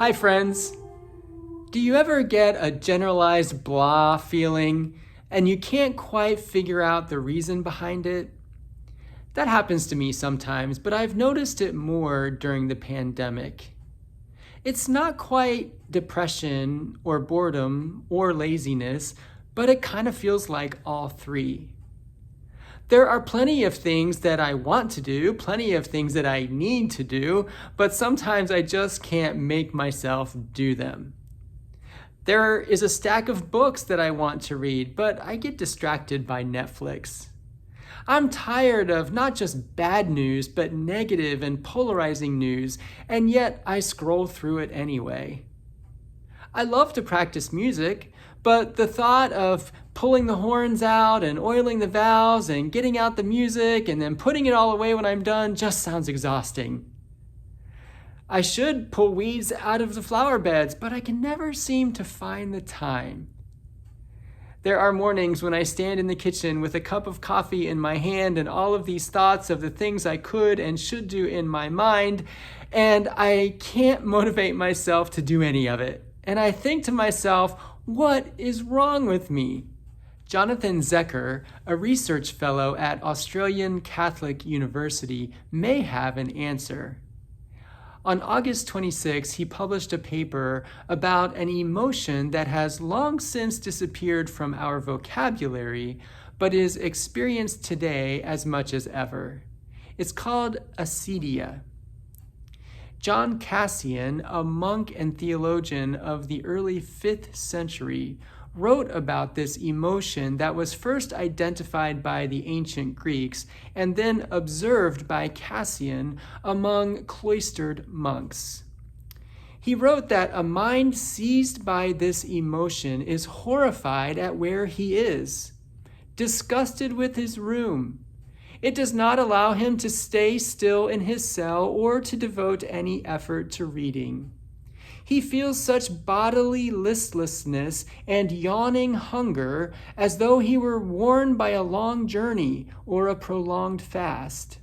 Hi friends! Do you ever get a generalized blah feeling and you can't quite figure out the reason behind it? That happens to me sometimes, but I've noticed it more during the pandemic. It's not quite depression or boredom or laziness, but it kind of feels like all three. There are plenty of things that I want to do, plenty of things that I need to do, but sometimes I just can't make myself do them. There is a stack of books that I want to read, but I get distracted by Netflix. I'm tired of not just bad news, but negative and polarizing news, and yet I scroll through it anyway. I love to practice music, but the thought of pulling the horns out and oiling the valves and getting out the music and then putting it all away when I'm done just sounds exhausting. I should pull weeds out of the flower beds, but I can never seem to find the time. There are mornings when I stand in the kitchen with a cup of coffee in my hand and all of these thoughts of the things I could and should do in my mind, and I can't motivate myself to do any of it. And I think to myself, what is wrong with me? Jonathan Zecker, a research fellow at Australian Catholic University, may have an answer. On August 26, he published a paper about an emotion that has long since disappeared from our vocabulary, but is experienced today as much as ever. It's called acedia. John Cassian, a monk and theologian of the early 5th century, wrote about this emotion that was first identified by the ancient Greeks and then observed by Cassian among cloistered monks. He wrote that a mind seized by this emotion is horrified at where he is, disgusted with his room. It does not allow him to stay still in his cell or to devote any effort to reading. He feels such bodily listlessness and yawning hunger as though he were worn by a long journey or a prolonged fast.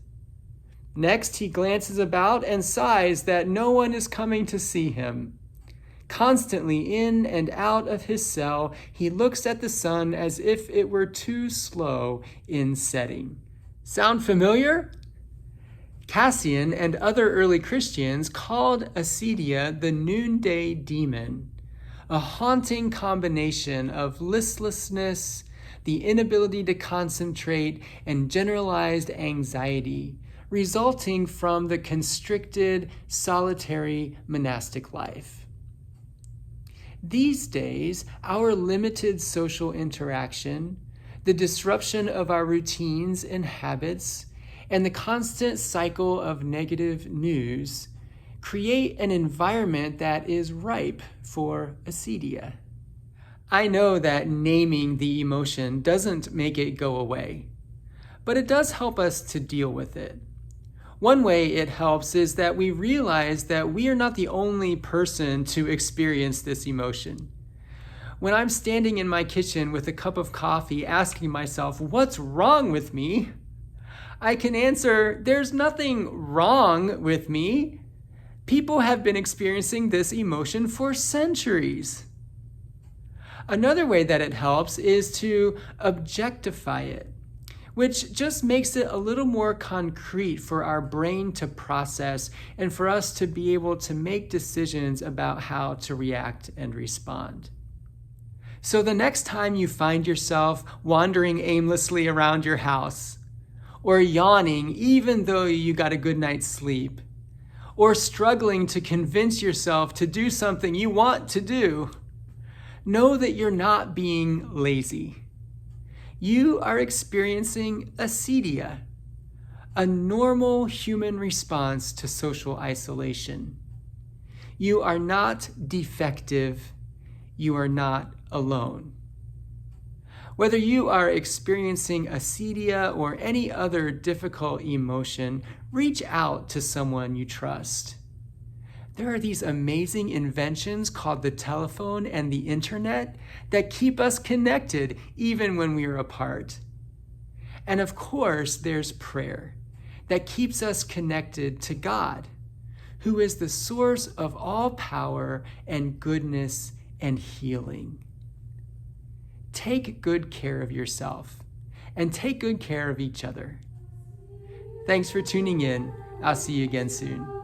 Next, he glances about and sighs that no one is coming to see him. Constantly in and out of his cell, he looks at the sun as if it were too slow in setting. Sound familiar? Cassian and other early Christians called acedia the noonday demon, a haunting combination of listlessness, the inability to concentrate, and generalized anxiety, resulting from the constricted, solitary monastic life. These days, our limited social interaction, the disruption of our routines and habits, and the constant cycle of negative news create an environment that is ripe for acedia. I know that naming the emotion doesn't make it go away, but it does help us to deal with it. One way it helps is that we realize that we are not the only person to experience this emotion. When I'm standing in my kitchen with a cup of coffee asking myself, what's wrong with me? I can answer, there's nothing wrong with me. People have been experiencing this emotion for centuries. Another way that it helps is to objectify it, which just makes it a little more concrete for our brain to process and for us to be able to make decisions about how to react and respond. So the next time you find yourself wandering aimlessly around your house, or yawning even though you got a good night's sleep, or struggling to convince yourself to do something you want to do, know that you're not being lazy. You are experiencing acedia, a normal human response to social isolation. You are not defective. You are not alone. Whether you are experiencing acedia or any other difficult emotion, reach out to someone you trust. There are these amazing inventions called the telephone and the internet that keep us connected even when we are apart. And of course, there's prayer that keeps us connected to God, who is the source of all power and goodness and healing. Take good care of yourself and take good care of each other. Thanks for tuning in. I'll see you again soon.